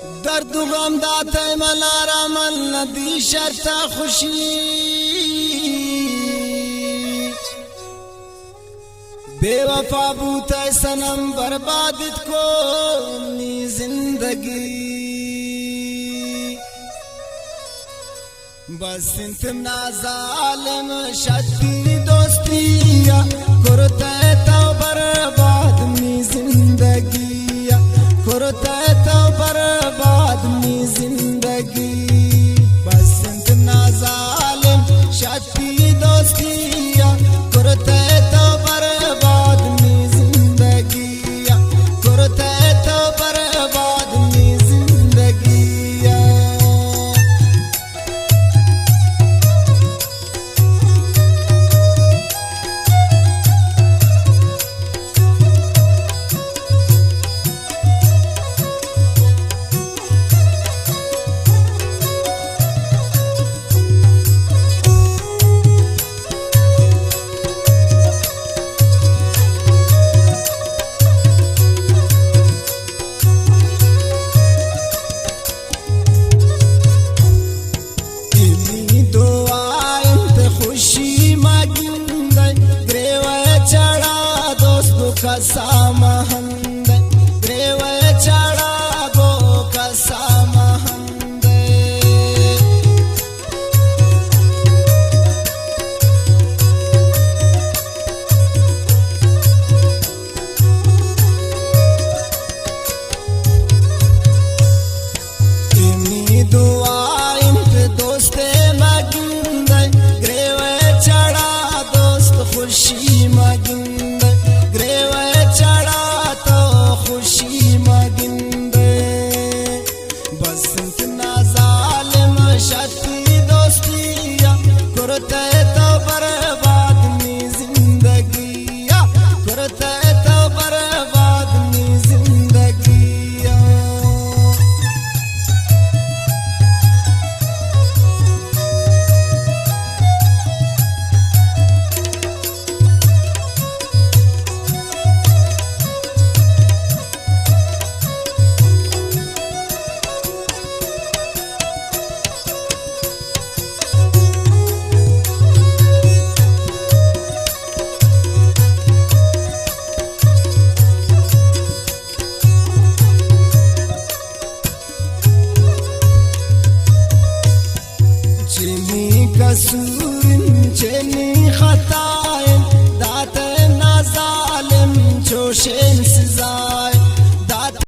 दर्द गम दाते मलारा मन नदी शर्ता खुशी बेवफा बूते सनम बर्बादित को नी जिंदगी बस इंतना जालिम शक्ति दोस्तिया करते तो बर्बाद नी जिंदगी करते तो बर्बाद नी जिंदगी बस इंतना जालिम शक्ति दोस्तिया करते तो बर्बाद नी जिंदगी करते तो बर्बाद नी जिंदगी कसामहंद ग्रेव चढ़ा गो कसामहंद इन्हीं दुआइन पे दोस्ते मगिंद ग्रेव चढ़ा दोस्त खुशी मगिंद खुशी मगिन